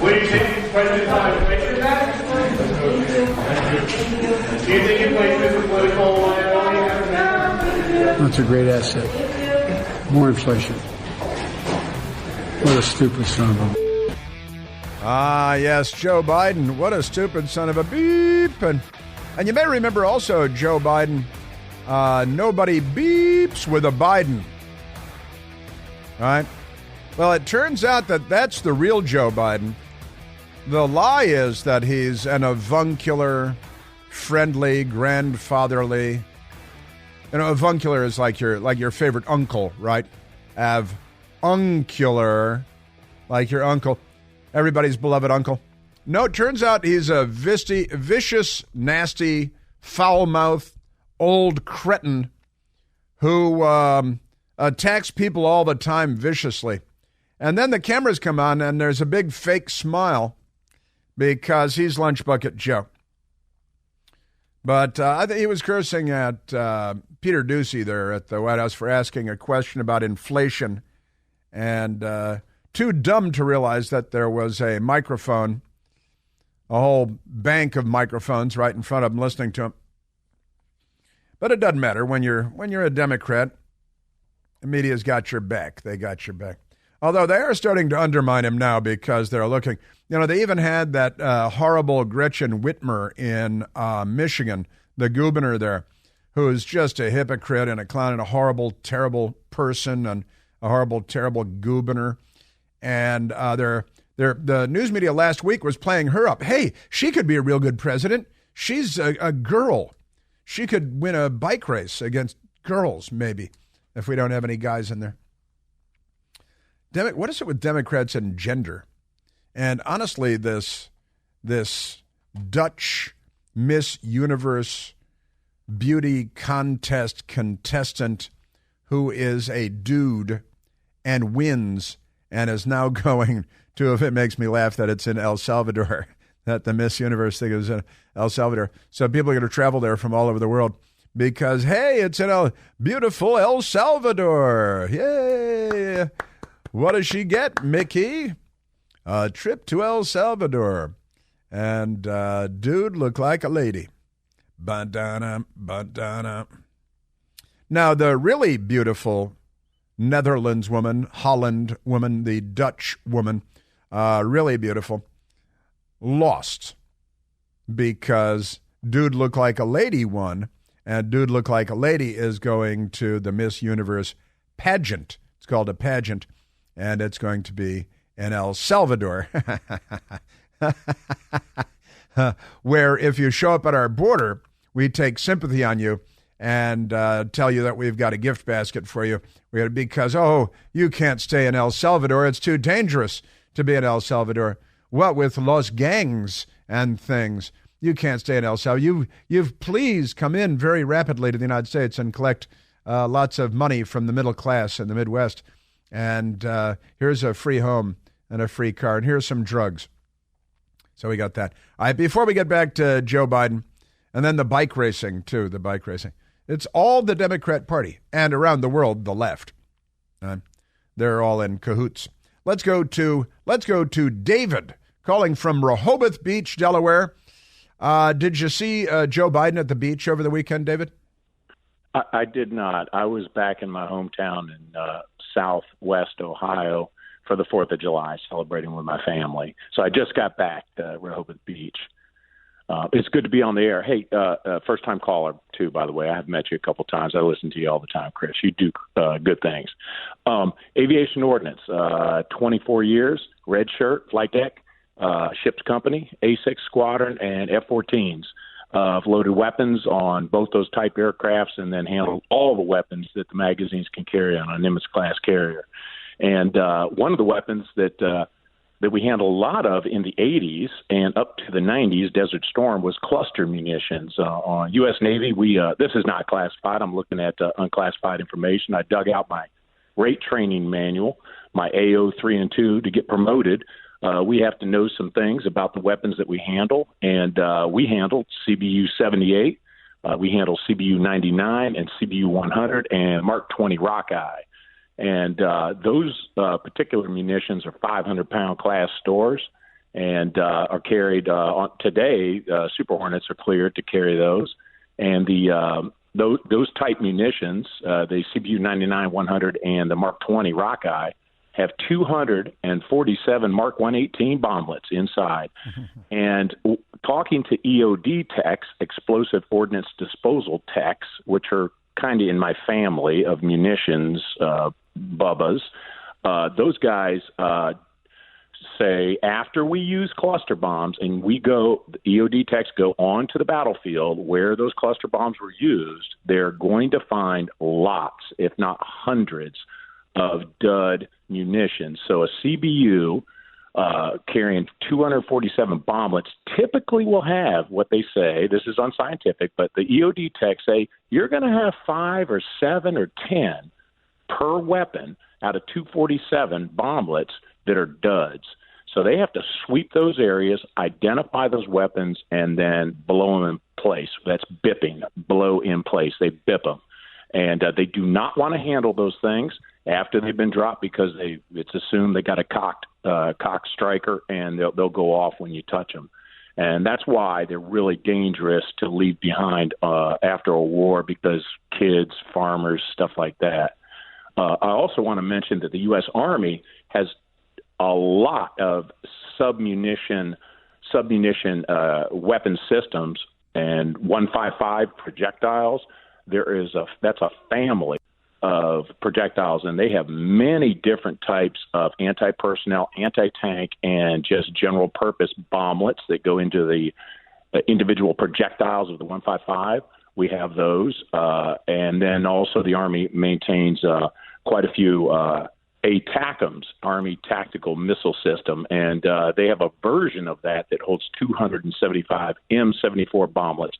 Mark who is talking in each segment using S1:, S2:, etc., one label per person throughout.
S1: Will you take President inflation back? Do you think inflation is a political liability?
S2: That's a great asset. More inflation. What a stupid son of a...
S3: Ah, yes, Joe Biden. What a stupid son of a beep. And you may remember also, Joe Biden, nobody beeps with a Biden. All right? Well, it turns out that that's the real Joe Biden. The lie is that he's an avuncular, friendly, grandfatherly. You know, avuncular is like your favorite uncle, right? Avuncular, like your uncle. Everybody's beloved uncle. No, it turns out he's a vicious, nasty, foul-mouthed, old cretin who attacks people all the time viciously. And then the cameras come on, and there's a big fake smile because he's Lunch Bucket Joe. But I think he was cursing at Peter Doocy there at the White House for asking a question about inflation, and too dumb to realize that there was a microphone, a whole bank of microphones right in front of him listening to him. But it doesn't matter. When you're a Democrat, the media's got your back. They got your back. Although they are starting to undermine him now because they're looking. You know, they even had that horrible Gretchen Whitmer in Michigan, the governor there, who is just a hypocrite and a clown and a horrible, terrible person and a horrible, terrible governor. And the news media last week was playing her up. Hey, she could be a real good president. She's a girl. She could win a bike race against girls, maybe, if we don't have any guys in there. What is it with Democrats and gender? And honestly, this Dutch Miss Universe beauty contest contestant who is a dude and wins and is now going to, if it makes me laugh that it's in El Salvador, that the Miss Universe thing is in El Salvador. So people are going to travel there from all over the world because, hey, it's in beautiful El Salvador. Yay! What does she get, Mickey? A trip to El Salvador. And dude looked like a lady. Bandana, bandana. Now, the really beautiful Netherlands woman, Holland woman, the Dutch woman, really beautiful, lost because dude looked like a lady won, and dude looked like a lady is going to the Miss Universe pageant. It's called a pageant, and it's going to be in El Salvador, where if you show up at our border, we take sympathy on you and tell you that we've got a gift basket for you. Because, you can't stay in El Salvador. It's too dangerous to be in El Salvador. What with los gangs and things? You can't stay in El Salvador. You've please come in very rapidly to the United States and collect lots of money from the middle class in the Midwest. And here's a free home and a free car. And here's some drugs. So we got that. All right, before we get back to Joe Biden, and then the bike racing, too, the bike racing. It's all the Democrat Party, and around the world, the left. They're all in cahoots. Let's go to David, calling from Rehoboth Beach, Delaware. Did you see Joe Biden at the beach over the weekend, David?
S4: I did not. I was back in my hometown in southwest Ohio for the 4th of July, celebrating with my family. So I just got back to Rehoboth Beach. It's good to be on the air. Hey, first-time caller, too, by the way. I have met you a couple times. I listen to you all the time, Chris. You do good things. Aviation ordnance, 24 years, red shirt, flight deck, ships company, A-6 squadron, and F-14s. I've loaded weapons on both those type aircrafts and then handled all the weapons that the magazines can carry on a Nimitz-class carrier. And one of the weapons that we handled a lot of in the 80s and up to the 90s, Desert Storm, was cluster munitions. On U.S. Navy, this is not classified. I'm looking at unclassified information. I dug out my rate training manual, my AO 3 and 2, to get promoted. We have to know some things about the weapons that we handle, and we handled CBU 78, we handled CBU 99 and CBU 100 and Mark 20 Rockeye. And those particular munitions are 500-pound class stores, and are carried on today. Super Hornets are cleared to carry those, and those type munitions, the CBU 99 100 and the Mark 20 Rockeye, have 247 Mark 118 bomblets inside. And talking to EOD techs, explosive ordnance disposal techs, which are kind of in my family of munitions bubbas, those guys say after we use cluster bombs and the EOD techs go on to the battlefield where those cluster bombs were used, they're going to find lots, if not hundreds, of dud munitions. So a CBU carrying 247 bomblets typically will have what they say, this is unscientific, but the EOD techs say you're going to have 5 or 7 or 10 per weapon out of 247 bomblets that are duds. So they have to sweep those areas, identify those weapons, and then blow them in place. That's bipping, blow in place. They bip them. And they do not want to handle those things after they've been dropped because it's assumed they got a cocked striker, and they'll go off when you touch them. And that's why they're really dangerous to leave behind after a war, because kids, farmers, stuff like that. I also want to mention that the U.S. Army has a lot of submunition weapon systems and 155 projectiles. That's a family of projectiles, and they have many different types of anti-personnel, anti-tank, and just general purpose bomblets that go into the individual projectiles of the 155. We have those, and then also the Army maintains quite a few ATACMS, Army Tactical Missile System, and they have a version of that holds 275 M74 bomblets.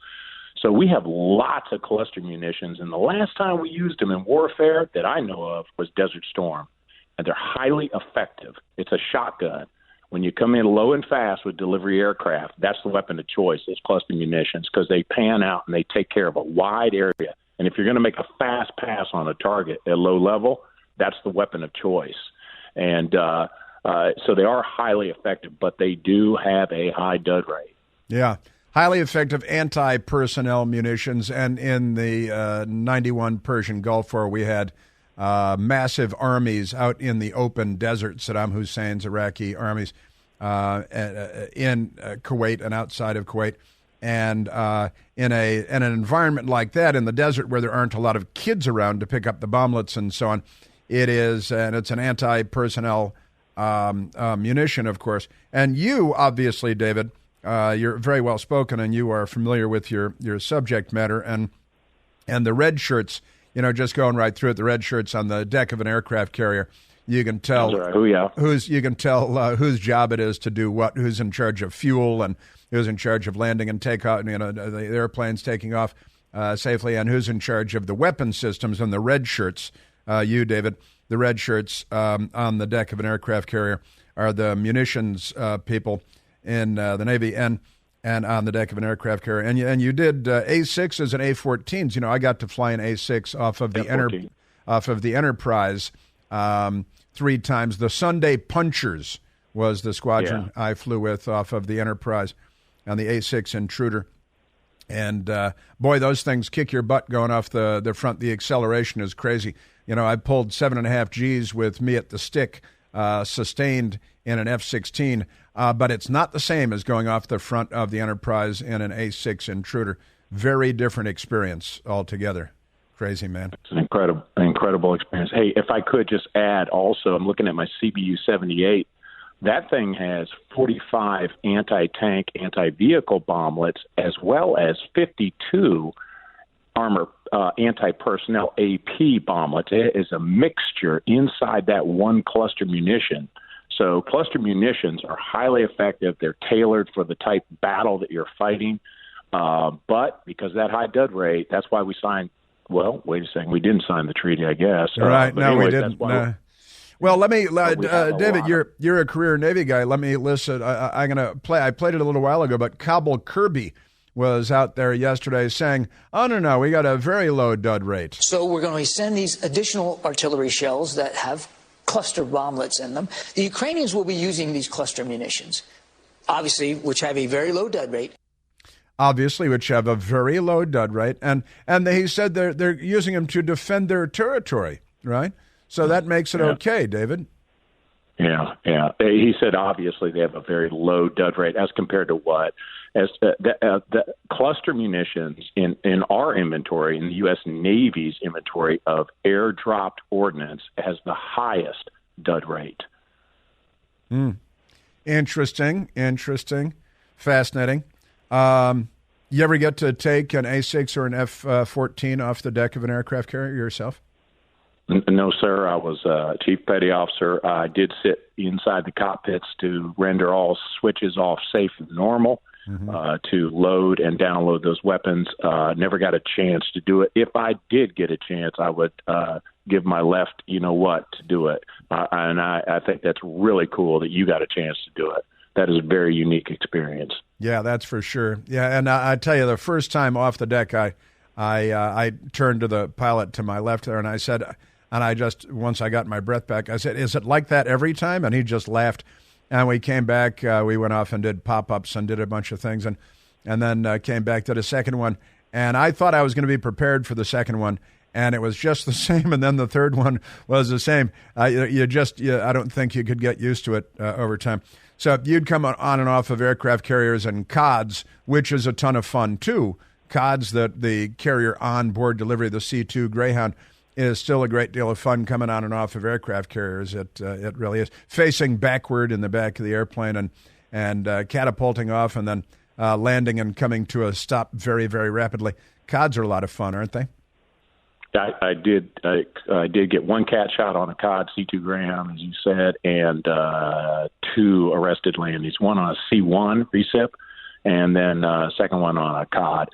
S4: So we have lots of cluster munitions, and the last time we used them in warfare that I know of was Desert Storm, and they're highly effective. It's a shotgun. When you come in low and fast with delivery aircraft, that's the weapon of choice, those cluster munitions, because they pan out and they take care of a wide area. And if you're going to make a fast pass on a target at low level, that's the weapon of choice. And so they are highly effective, but they do have a high dud rate.
S3: Yeah. Highly effective anti-personnel munitions. And in the 91 Persian Gulf War, we had massive armies out in the open desert, Saddam Hussein's Iraqi armies in Kuwait and outside of Kuwait. And in an environment like that, in the desert where there aren't a lot of kids around to pick up the bomblets and so on, it's an anti-personnel munition, of course. And you, obviously, David, you're very well spoken, and you are familiar with your subject matter, and the red shirts. Just going right through it, the red shirts on the deck of an aircraft carrier. You can tell whose job it is to do what, who's in charge of fuel, and who's in charge of landing and takeoff, the airplanes taking off safely, and who's in charge of the weapon systems. And the red shirts, you, David, the red shirts on the deck of an aircraft carrier are the munitions people in the Navy and on the deck of an aircraft carrier. And you did A6s and A14s. I got to fly an A6 off of the Enterprise 3 times. The Sunday Punchers was the squadron I flew with off of the Enterprise on the A6 Intruder. And, boy, those things kick your butt going off the front. The acceleration is crazy. I pulled 7.5 Gs with me at the stick, sustained in an F-16, but it's not the same as going off the front of the Enterprise in an A6 Intruder. Very different experience altogether. Crazy, man.
S4: It's an incredible experience. Hey, if I could just add also, I'm looking at my CBU 78. That thing has 45 anti-tank, anti-vehicle bomblets, as well as 52 armor anti-personnel AP bomblets. It is a mixture inside that one cluster munition. So cluster munitions are highly effective. They're tailored for the type battle that you're fighting. But because of that high dud rate, that's why we signed. Well, wait a second. We didn't sign the treaty, I guess.
S3: Right. No,
S4: anyways,
S3: we didn't. Well, let me, David, you're a career Navy guy. Let me listen. I'm going to play. I played it a little while ago, but Cobble Kirby was out there yesterday saying, oh, no, we got a very low dud rate.
S5: So we're going to send these additional artillery shells that have cluster bomblets in them. The Ukrainians will be using these cluster munitions. obviously, which have a very low dud rate.
S3: Obviously, which have a very low dud rate. And he said they're using them to defend their territory, right? So that makes it okay, David.
S4: Yeah. He said obviously they have a very low dud rate as compared to what? As the cluster munitions in our inventory, in the U.S. Navy's inventory of airdropped ordnance, has the highest dud rate.
S3: Interesting. Fascinating. You ever get to take an A6 or an F-14 off the deck of an aircraft carrier yourself?
S4: No, sir. I was chief petty officer. I did sit inside the cockpits to render all switches off safe and normal, to load and download those weapons. Never got a chance to do it. If I did get a chance, I would give my left, to do it. And I think that's really cool that you got a chance to do it. That is a very unique experience.
S3: Yeah, that's for sure. Yeah, and I tell you, the first time off the deck, I turned to the pilot to my left there, and I said, once I got my breath back, I said, "Is it like that every time?" And he just laughed. And we came back. We went off and did pop-ups and did a bunch of things, and then came back to the second one. And I thought I was going to be prepared for the second one, and it was just the same. And then the third one was the same. I don't think you could get used to it over time. So you'd come on and off of aircraft carriers and CODs, which is a ton of fun too. CODs, the carrier on-board delivery, the C2 Greyhound, is still a great deal of fun coming on and off of aircraft carriers. It really is. Facing backward in the back of the airplane and catapulting off and then landing and coming to a stop very, very rapidly. CODs are a lot of fun, aren't they?
S4: I did get one cat shot on a COD C2 Greyhound, as you said, and 2 arrested landings. One on a C1 recip, and then second one on a COD.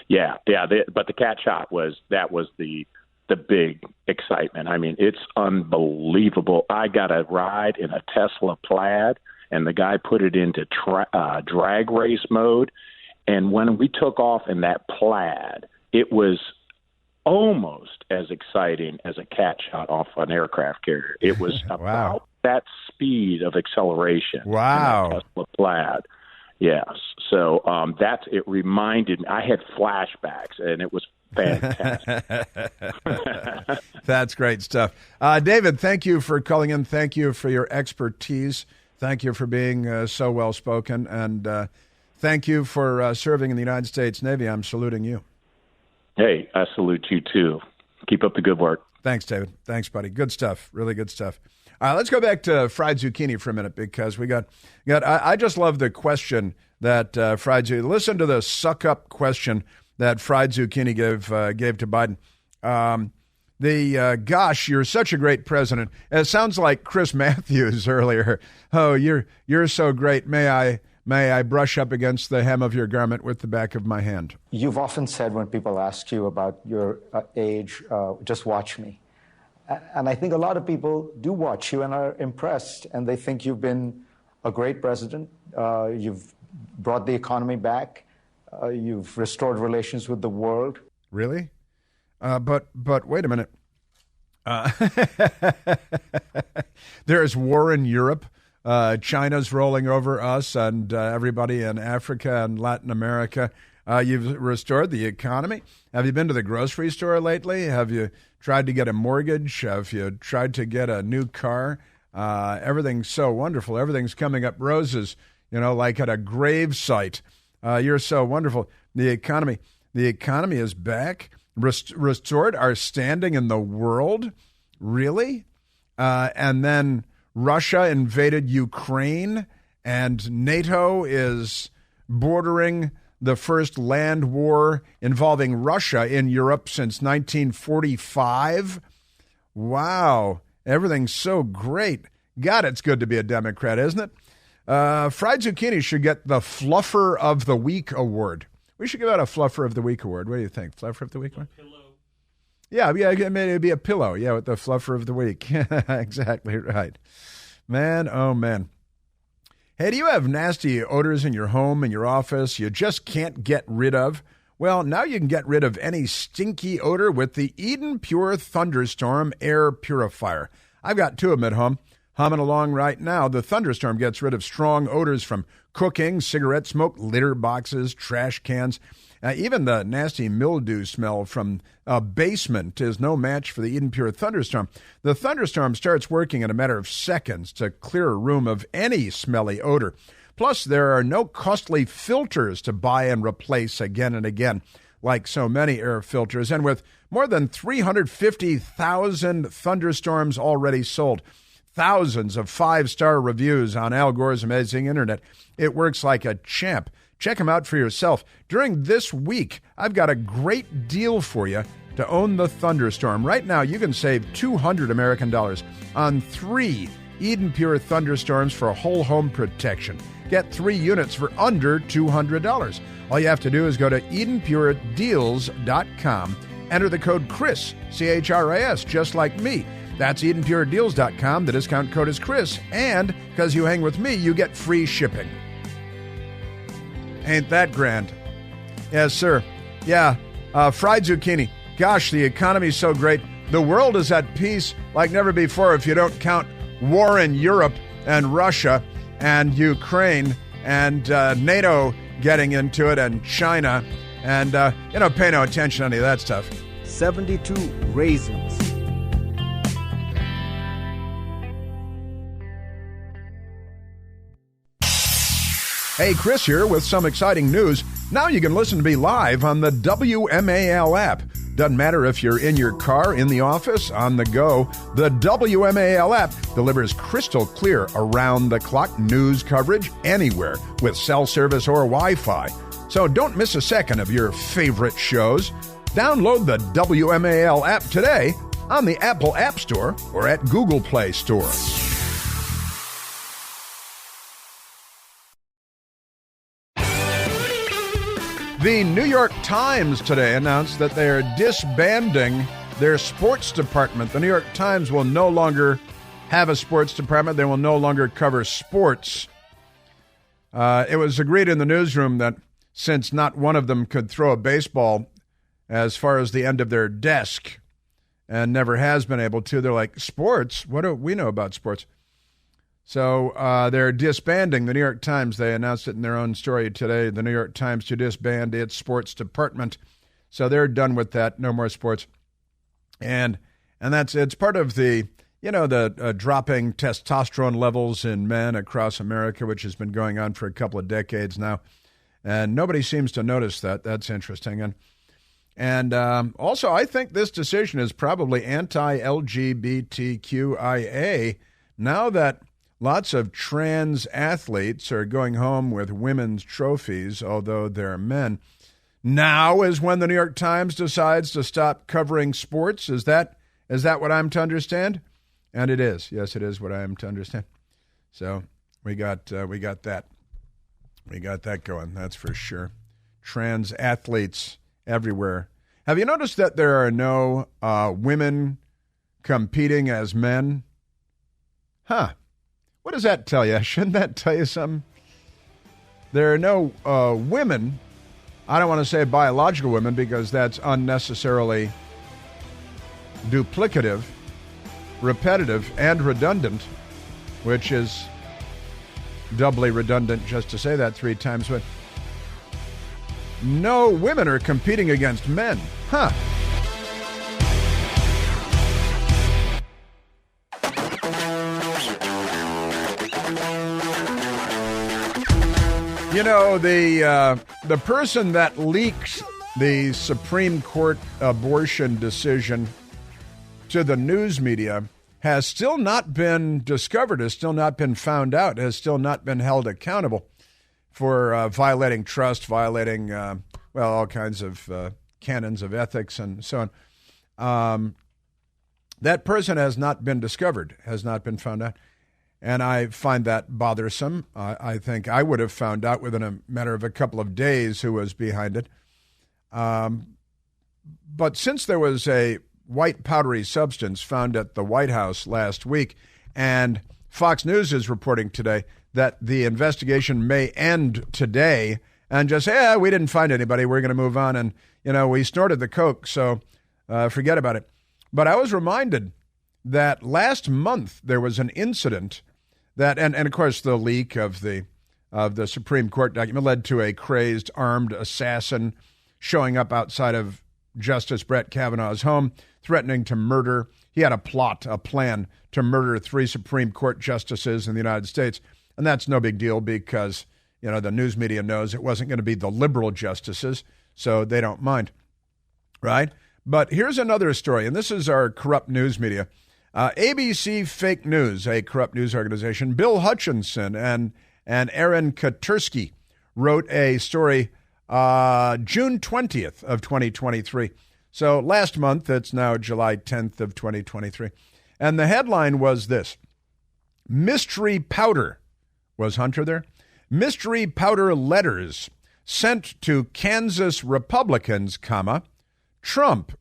S4: But the cat shot was the big excitement. I mean, it's unbelievable. I got a ride in a Tesla Plaid, and the guy put it into drag race mode. And when we took off in that Plaid, it was almost as exciting as a cat shot off an aircraft carrier. It was about that speed of acceleration.
S3: Wow.
S4: In that Tesla Plaid. Yes. So it reminded me. I had flashbacks, and it was fantastic.
S3: That's great stuff. David, thank you for calling in. Thank you for your expertise. Thank you for being so well-spoken. And thank you for serving in the United States Navy. I'm saluting you.
S4: Hey, I salute you, too. Keep up the good work.
S3: Thanks, David. Thanks, buddy. Good stuff. Really good stuff. Let's go back to fried zucchini for a minute because we got. I just love the question that fried zucchini. Listen to the suck-up question that fried zucchini gave to Biden. Gosh, you're such a great president. It sounds like Chris Matthews earlier. Oh, you're so great. May I brush up against the hem of your garment with the back of my hand?
S6: You've often said when people ask you about your age, just watch me. And I think a lot of people do watch you and are impressed, and they think you've been a great president. You've brought the economy back. You've restored relations with the world.
S3: Really? But wait a minute. There is war in Europe. China's rolling over us and everybody in Africa and Latin America. You've restored the economy. Have you been to the grocery store lately? Have you tried to get a mortgage? Have you tried to get a new car? Everything's so wonderful. Everything's coming up roses, like at a grave site. You're so wonderful. The economy is back. Restored our standing in the world. Really? And then Russia invaded Ukraine, and NATO is bordering the first land war involving Russia in Europe since 1945. Wow, everything's so great. God, it's good to be a Democrat, isn't it? Fried zucchini should get the Fluffer of the Week award. We should give out a Fluffer of the Week award. What do you think? Fluffer of the Week award? Yeah, it'd be a pillow. Yeah, with the Fluffer of the Week. Exactly right. Man, oh man. Hey, do you have nasty odors in your home, in your office you just can't get rid of? Well, now you can get rid of any stinky odor with the Eden Pure Thunderstorm Air Purifier. I've got 2 of them at home. humming along right now. The thunderstorm gets rid of strong odors from cooking, cigarette smoke, litter boxes, trash cans. Even the nasty mildew smell from a basement is no match for the Eden Pure thunderstorm. The thunderstorm starts working in a matter of seconds to clear a room of any smelly odor. Plus, there are no costly filters to buy and replace again and again, like so many air filters. And with more than 350,000 thunderstorms already sold, thousands of 5-star reviews on Al Gore's amazing internet, it works like a champ. Check them out for yourself. During this week, I've got a great deal for you to own the thunderstorm. Right now, you can save $200 American on 3 Eden Pure thunderstorms for whole home protection. Get 3 units for under $200. All you have to do is go to EdenPureDeals.com. Enter the code Chris, C-H-R-I-S, just like me. That's EdenPureDeals.com. The discount code is Chris. And because you hang with me, you get free shipping. Ain't that grand? Yes, sir. Yeah, fried zucchini. Gosh, the economy's so great. The world is at peace like never before if you don't count war in Europe and Russia and Ukraine and NATO getting into it and China. And, pay no attention to any of that stuff.
S7: 72 raisins.
S3: Hey, Chris here with some exciting news. Now you can listen to me live on the WMAL app. Doesn't matter if you're in your car, in the office, on the go. The WMAL app delivers crystal clear, around-the-clock news coverage anywhere with cell service or Wi-Fi. So don't miss a second of your favorite shows. Download the WMAL app today on the Apple App Store or at Google Play Store. The New York Times today announced that they are disbanding their sports department. The New York Times will no longer have a sports department. They will no longer cover sports. It was agreed in the newsroom that since not one of them could throw a baseball as far as the end of their desk and never has been able to, they're like, sports? What do we know about sports? So they're disbanding the New York Times. They announced it in their own story today, the New York Times to disband its sports department. So they're done with that. No more sports. And it's part of the, the dropping testosterone levels in men across America, which has been going on for a couple of decades now. And nobody seems to notice that. That's interesting. And also, I think this decision is probably anti-LGBTQIA now that lots of trans athletes are going home with women's trophies, although they're men. Now is when the New York Times decides to stop covering sports. Is that what I'm to understand? And it is. Yes, it is what I am to understand. So we got that. We got that going. That's for sure. Trans athletes everywhere. Have you noticed that there are no women competing as men? Huh. What does that tell you? Shouldn't that tell you something? There are no women. I don't want to say biological women because that's unnecessarily duplicative, repetitive, and redundant, which is doubly redundant just to say that 3 times. But no women are competing against men. Huh. The person that leaked the Supreme Court abortion decision to the news media has still not been discovered, has still not been found out, has still not been held accountable for violating trust, violating, all kinds of canons of ethics and so on. That person has not been discovered, has not been found out. And I find that bothersome. I think I would have found out within a matter of a couple of days who was behind it. But since there was a white powdery substance found at the White House last week, and Fox News is reporting today that the investigation may end today and just say, we didn't find anybody, we're going to move on. And, we snorted the coke, so forget about it. But I was reminded that last month there was an incident that, and of course the leak of the Supreme Court document led to a crazed armed assassin showing up outside of Justice Brett Kavanaugh's home, threatening to murder. He had a plan to murder 3 Supreme Court justices in the United States. And that's no big deal because, the news media knows it wasn't going to be the liberal justices, so they don't mind, right? But here's another story, and this is our corrupt news media. ABC Fake News, a corrupt news organization, Bill Hutchinson and Aaron Katursky wrote a story June 20th of 2023. So last month, it's now July 10th of 2023. And the headline was this: Mystery Powder. Was Hunter there? Mystery powder letters sent to Kansas Republicans, Trump,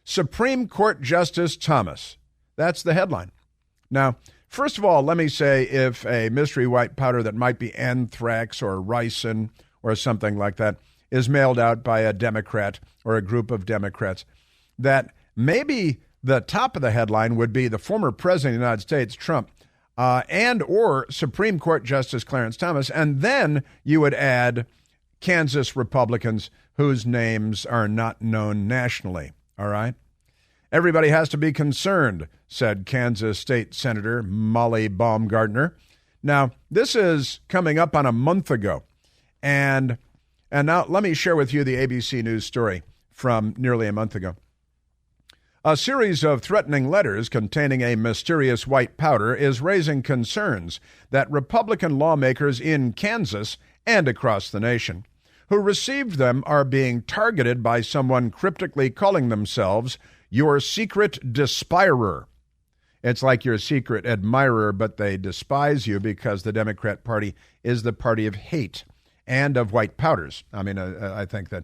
S3: Supreme Court Justice Thomas. That's the headline. Now, first of all, let me say if a mystery white powder that might be anthrax or ricin or something like that is mailed out by a Democrat or a group of Democrats, that maybe the top of the headline would be the former president of the United States, Trump, and or Supreme Court Justice Clarence Thomas, and then you would add Kansas Republicans whose names are not known nationally, all right? Everybody has to be concerned, said Kansas State Senator Molly Baumgartner. Now, this is coming up on a month ago, and now let me share with you the ABC News story from nearly a month ago. A series of threatening letters containing a mysterious white powder is raising concerns that Republican lawmakers in Kansas and across the nation who received them are being targeted by someone cryptically calling themselves your secret despirer. It's like your secret admirer, but they despise you because the Democrat Party is the party of hate and of white powders. I mean, I think that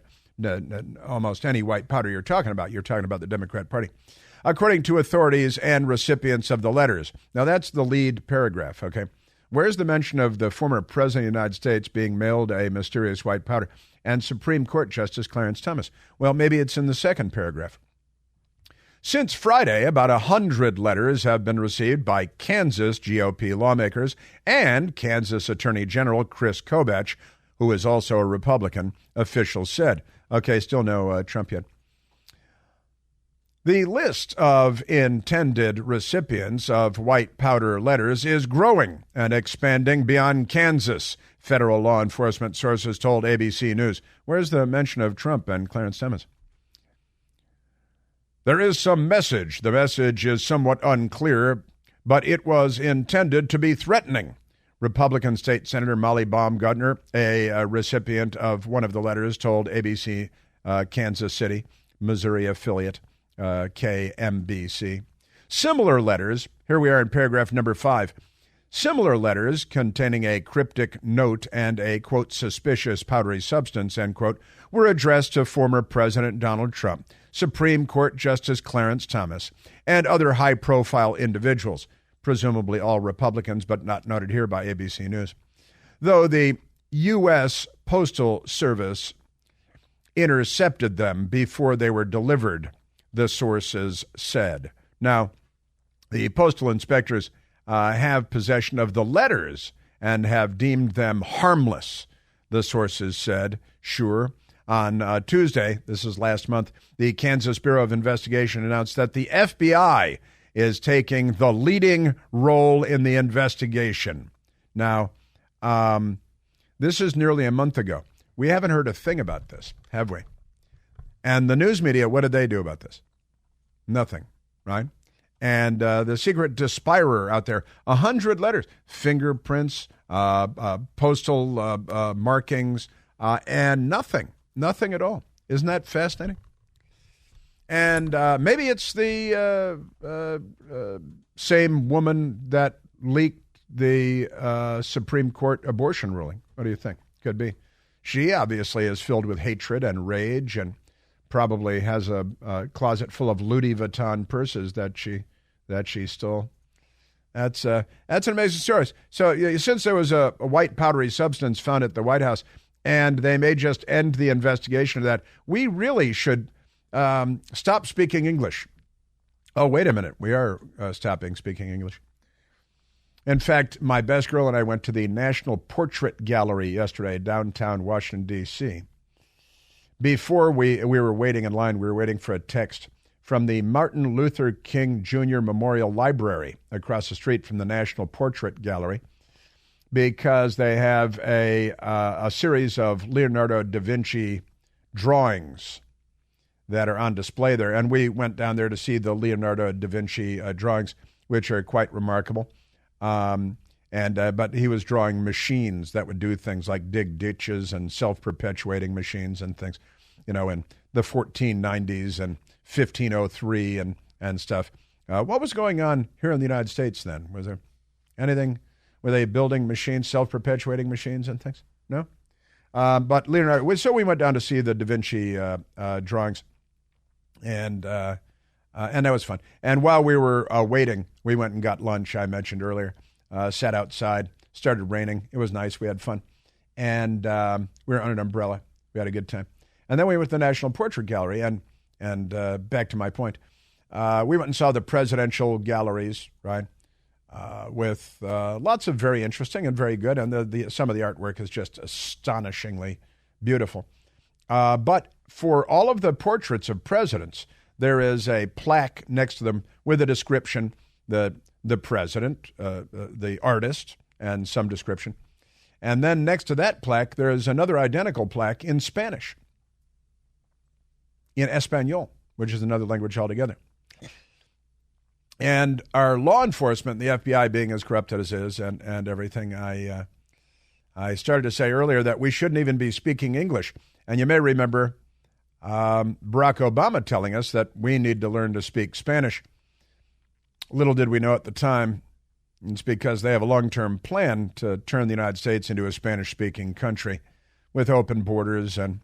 S3: almost any white powder you're talking about the Democrat Party, according to authorities and recipients of the letters. Now, that's the lead paragraph, okay? Where's the mention of the former president of the United States being mailed a mysterious white powder and Supreme Court Justice Clarence Thomas? Well, maybe it's in the second paragraph. Since Friday, about 100 letters have been received by Kansas GOP lawmakers and Kansas Attorney General Chris Kobach, who is also a Republican, officials said. Okay, still no Trump yet. The list of intended recipients of white powder letters is growing and expanding beyond Kansas, federal law enforcement sources told ABC News. Where's the mention of Trump and Clarence Thomas? There is some message. The message is somewhat unclear, but it was intended to be threatening. Republican State Senator Molly Baumgartner, a recipient of one of the letters, told ABC Kansas City, Missouri affiliate, KMBC. Similar letters, here we are in paragraph number 5, similar letters containing a cryptic note and a, quote, suspicious powdery substance, end quote, were addressed to former President Donald Trump, Supreme Court Justice Clarence Thomas, and other high-profile individuals, presumably all Republicans, but not noted here by ABC News. Though the U.S. Postal Service intercepted them before they were delivered, the sources said. Now, the postal inspectors have possession of the letters and have deemed them harmless, the sources said. Sure. On Tuesday, this is last month, the Kansas Bureau of Investigation announced that the FBI is taking the leading role in the investigation. Now, this is nearly a month ago. We haven't heard a thing about this, have we? And the news media, what did they do about this? Nothing, right? And the secret despirer out there, 100 letters, fingerprints, postal markings, and nothing at all. Isn't that fascinating? And maybe it's the same woman that leaked the Supreme Court abortion ruling. What do you think? Could be. She obviously is filled with hatred and rage and probably has a closet full of Louis Vuitton purses that she stole. That's an amazing story. So since there was a white powdery substance found at the White House, and they may just end the investigation of that, we really should stop speaking English. Oh, wait a minute. We are stopping speaking English. In fact, my best girl and I went to the National Portrait Gallery yesterday, downtown Washington, D.C. Before we were waiting in line, we were waiting for a text from the Martin Luther King Jr. Memorial Library across the street from the National Portrait Gallery, because they have a series of Leonardo da Vinci drawings that are on display there. And we went down there to see the Leonardo da Vinci drawings, which are quite remarkable. But he was drawing machines that would do things like dig ditches and self-perpetuating machines and things, in the 1490s and 1503 and stuff. What was going on here in the United States then? Was there anything? Were they building machines, self-perpetuating machines and things? No? But Leonardo, so we went down to see the Da Vinci drawings, and that was fun. And while we were waiting, we went and got lunch, I mentioned earlier, sat outside, started raining. It was nice. We had fun. And we were on an umbrella. We had a good time. And then we went to the National Portrait Gallery, and back to my point, we went and saw the presidential galleries, right, with lots of very interesting and very good, and some of the artwork is just astonishingly beautiful. But for all of the portraits of presidents, there is a plaque next to them with a description, the president, the artist, and some description. And then next to that plaque, there is another identical plaque in Spanish, in Espanol, which is another language altogether. And our law enforcement, the FBI being as corrupted as it is, and everything, I started to say earlier that we shouldn't even be speaking English. And you may remember Barack Obama telling us that we need to learn to speak Spanish. Little did we know at the time, it's because they have a long-term plan to turn the United States into a Spanish-speaking country with open borders and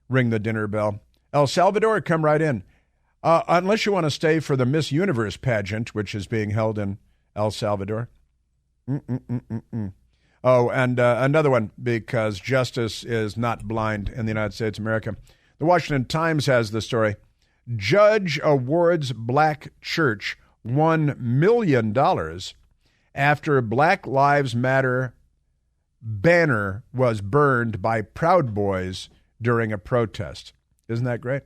S3: ring the dinner bell. El Salvador, come right in. Unless you want to stay for the Miss Universe pageant, which is being held in El Salvador. Oh, and another one, because justice is not blind in the United States of America. The Washington Times has the story. Judge awards black church $1 million after Black Lives Matter banner was burned by Proud Boys during a protest. Isn't that great?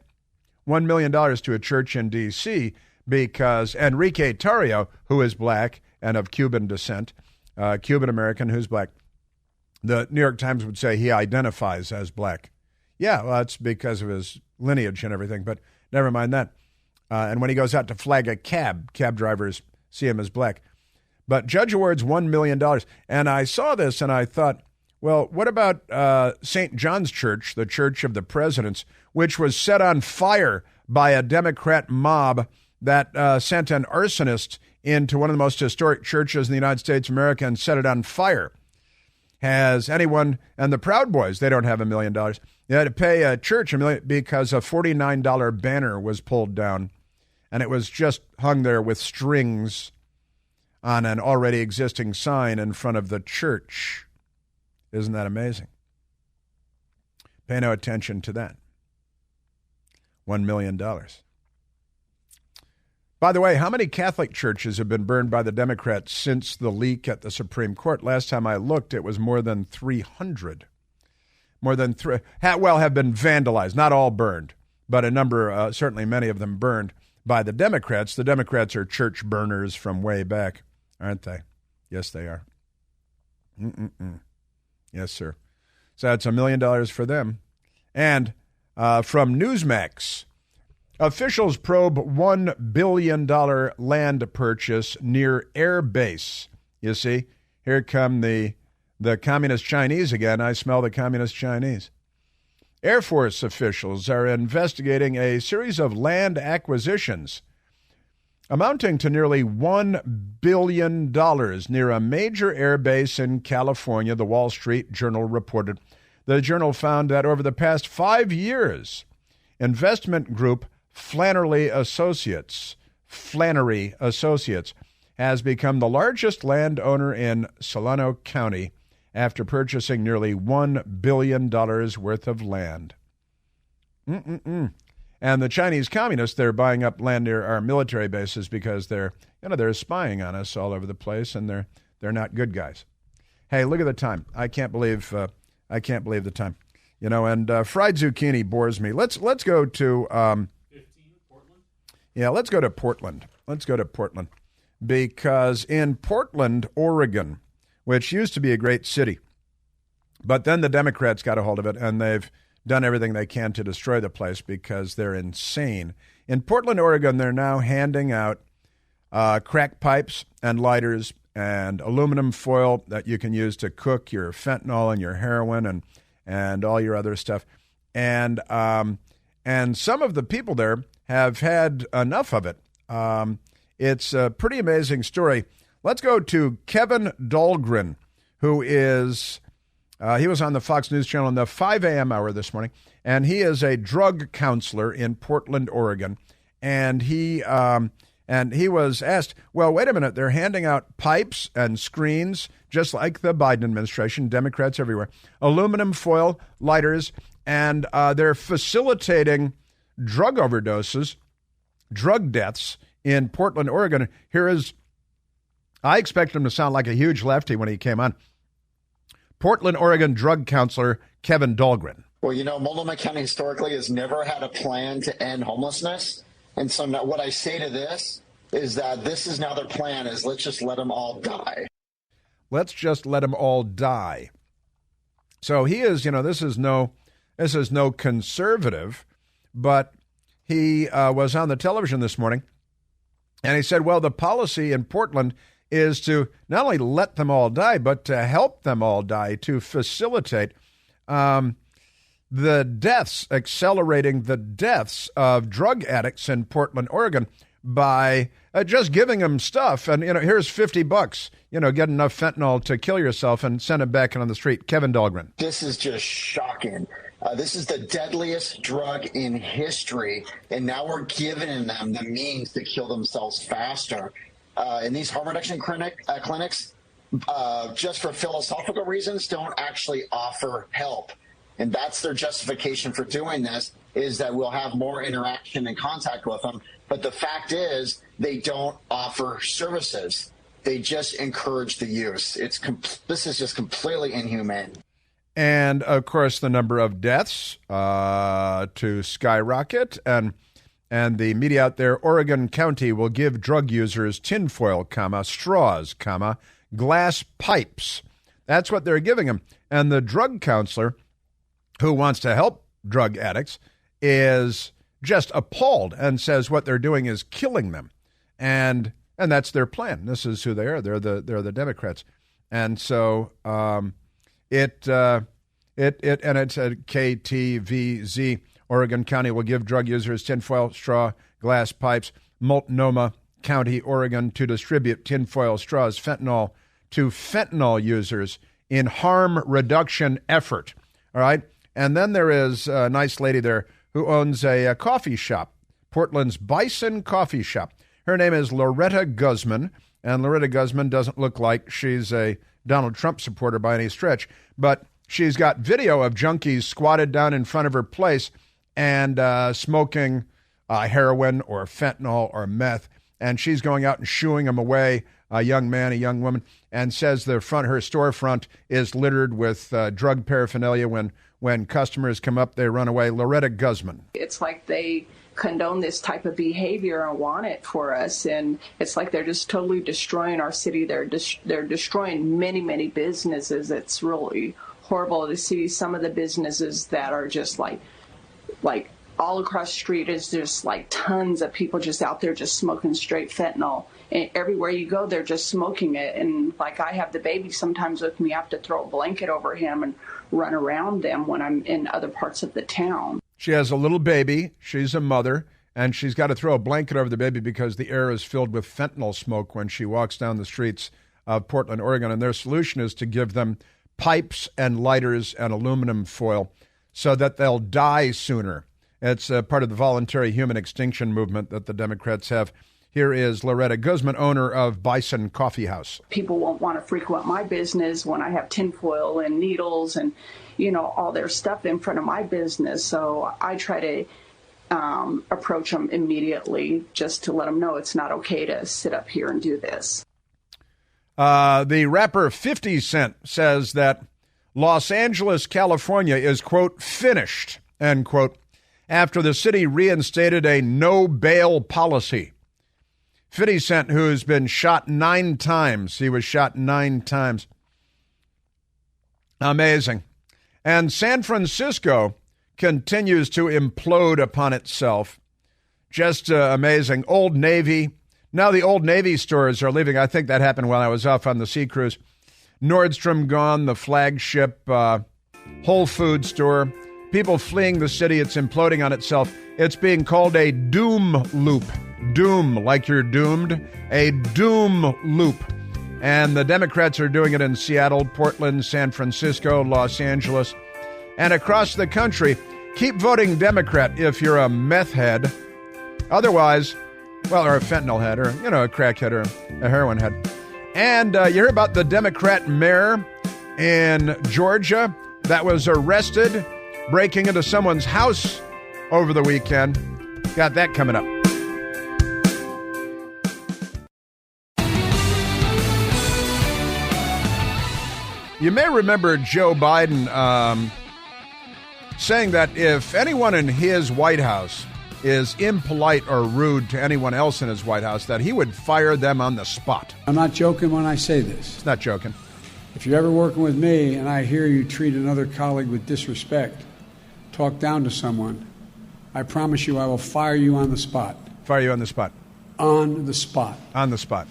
S3: $1 million to a church in D.C. because Enrique Tarrio, who is black and of Cuban descent, Cuban-American who's black, the New York Times would say he identifies as black. Yeah, well, that's because of his lineage and everything, but never mind that. And when he goes out to flag a cab drivers see him as black. But judge awards $1 million. And I saw this and I thought, well, what about St. John's Church, the Church of the Presidents, which was set on fire by a Democrat mob that sent an arsonist into one of the most historic churches in the United States of America and set it on fire? Has anyone, and the Proud Boys, they don't have $1 million. They had to pay a church $1 million because a $49 banner was pulled down, and it was just hung there with strings on an already existing sign in front of the church. Isn't that amazing? Pay no attention to that. $1 million. By the way, how many Catholic churches have been burned by the Democrats since the leak at the Supreme Court? Last time I looked, it was more than 300. More than have been vandalized. Not all burned, but a number, certainly many of them burned by the Democrats. The Democrats are church burners from way back, aren't they? Yes, they are. Yes, sir. So that's $1 million for them. And from Newsmax, officials probe $1 billion land purchase near Air Base. You see, here come the communist Chinese again. I smell the communist Chinese. Air Force officials are investigating a series of land acquisitions amounting to nearly $1 billion near a major air base in California, the Wall Street Journal reported. The journal found that over the past 5 years, investment group Flannery Associates has become the largest landowner in Solano County after purchasing nearly $1 billion worth of land. And And the Chinese communists, they're buying up land near our military bases because they're spying on us all over the place, and they're not good guys. Hey, look at the time. I can't believe the time. And fried zucchini bores me. Let's go to 15 Portland. Yeah, let's go to Portland. Let's go to Portland because in Portland, Oregon, which used to be a great city, but then the Democrats got a hold of it and they've done everything they can to destroy the place because they're insane. In Portland, Oregon, they're now handing out crack pipes and lighters and aluminum foil that you can use to cook your fentanyl and your heroin and all your other stuff. And some of the people there have had enough of it. It's a pretty amazing story. Let's go to Kevin Dahlgren, who is, he was on the Fox News Channel in the 5 a.m. hour this morning, and he is a drug counselor in Portland, Oregon. And he was asked, well, wait a minute, they're handing out pipes and screens, just like the Biden administration, Democrats everywhere, aluminum foil, lighters, and they're facilitating drug overdoses, drug deaths in Portland, Oregon. I expect him to sound like a huge lefty when he came on. Portland, Oregon drug counselor Kevin Dahlgren.
S8: Well, Multnomah County historically has never had a plan to end homelessness. And so now what I say to this is that this is now their plan is let's just let them all die.
S3: Let's just let them all die. So he is, this is no conservative, but he was on the television this morning and he said, well, the policy in Portland is to not only let them all die, but to help them all die, to facilitate the deaths, accelerating the deaths of drug addicts in Portland, Oregon, by just giving them stuff. And, here's $50, get enough fentanyl to kill yourself and send it back in on the street. Kevin Dahlgren.
S8: This is just shocking. This is the deadliest drug in history. And now we're giving them the means to kill themselves faster. And these harm reduction clinics, just for philosophical reasons, don't actually offer help. And that's their justification for doing this, is that we'll have more interaction and contact with them. But the fact is, they don't offer services. They just encourage the use. This is just completely inhumane.
S3: And, of course, the number of deaths to skyrocket. And the media out there, Oregon County will give drug users tinfoil, straws, glass pipes. That's what they're giving them. And the drug counselor who wants to help drug addicts is just appalled and says what they're doing is killing them. And that's their plan. This is who they are. They're the Democrats. And so it's at KTVZ. Oregon County will give drug users tinfoil, straw, glass pipes. Multnomah County, Oregon, to distribute tinfoil, straws, fentanyl to fentanyl users in harm reduction effort. All right. And then there is a nice lady there who owns a coffee shop, Portland's Bison Coffee Shop. Her name is Loretta Guzman, and Loretta Guzman doesn't look like she's a Donald Trump supporter by any stretch, but she's got video of junkies squatted down in front of her place and smoking heroin or fentanyl or meth, and she's going out and shooing them away, a young man, a young woman, and says her storefront is littered with drug paraphernalia. When customers come up, they run away. Loretta Guzman.
S9: It's like they condone this type of behavior and want it for us, and it's like they're just totally destroying our city. They're destroying many, many businesses. It's really horrible to see some of the businesses that are just like all across the street is just like tons of people just out there just smoking straight fentanyl. And everywhere you go, they're just smoking it. And like I have the baby sometimes with me, I have to throw a blanket over him and run around them when I'm in other parts of the town.
S3: She has a little baby. She's a mother, and she's got to throw a blanket over the baby because the air is filled with fentanyl smoke when she walks down the streets of Portland, Oregon. And their solution is to give them pipes and lighters and aluminum foil so that they'll die sooner. It's part of the voluntary human extinction movement that the Democrats have. Here is Loretta Guzman, owner of Bison Coffee House.
S9: People won't want to frequent my business when I have tinfoil and needles and, all their stuff in front of my business. So I try to approach them immediately just to let them know it's not okay to sit up here and do this.
S3: The rapper 50 Cent says that Los Angeles, California is, quote, finished, end quote, after the city reinstated a no bail policy. 50 Cent, who's been shot 9 times. He was shot 9 times. Amazing. And San Francisco continues to implode upon itself. Just amazing. Old Navy. Now the Old Navy stores are leaving. I think that happened while I was off on the sea cruise. Nordstrom gone, the flagship Whole Food store. People fleeing the city. It's imploding on itself. It's being called a doom loop. Doom, like you're doomed. A doom loop. And the Democrats are doing it in Seattle, Portland, San Francisco, Los Angeles, and across the country. Keep voting Democrat if you're a meth head. Otherwise, well, or a fentanyl head, or, you know, a crack head, or a heroin head. And you hear about the Democrat mayor in Georgia that was arrested breaking into someone's house over the weekend. Got that coming up. You may remember Joe Biden saying that if anyone in his White House is impolite or rude to anyone else in his White House, that he would fire them on the spot.
S2: I'm not joking when I say this.
S3: It's not joking.
S2: If you're ever working with me and I hear you treat another colleague with disrespect, talk down to someone, I promise you I will fire you on the spot.
S3: Fire you on the spot.
S2: On the spot.
S3: On the spot.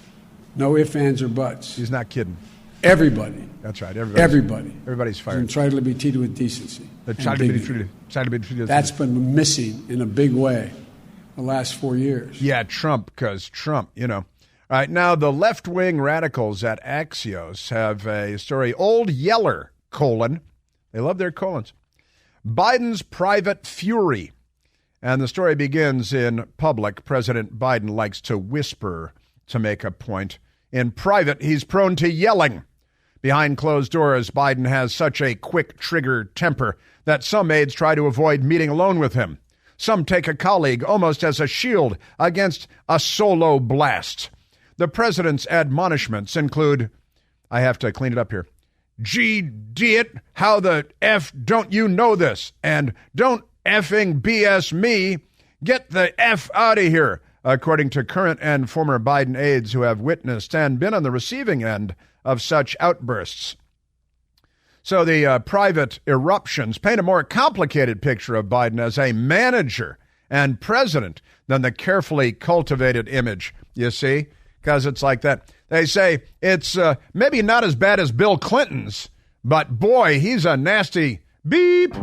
S2: No ifs, ands, or buts.
S3: He's not kidding.
S2: Everybody.
S3: That's right. Everybody's fired.
S2: And try to be treated with decency.
S3: Try to be treated.
S2: That's been missing in a big way the last 4 years.
S3: Yeah, Trump, because Trump, you know. All right, now the left-wing radicals at Axios have a story. Old Yeller, : they love their colons. Biden's private fury. And the story begins in public. President Biden likes to whisper to make a point. In private, he's prone to yelling. Behind closed doors, Biden has such a quick trigger temper that some aides try to avoid meeting alone with him. Some take a colleague almost as a shield against a solo blast. The president's admonishments include, I have to clean it up here, "Gee, it, how the F don't you know this?" And "Don't effing BS me. Get the F out of here," according to current and former Biden aides who have witnessed and been on the receiving end of such outbursts. So the private eruptions paint a more complicated picture of Biden as a manager and president than the carefully cultivated image, you see, because it's like that. They say it's maybe not as bad as Bill Clinton's, but boy, he's a nasty beep.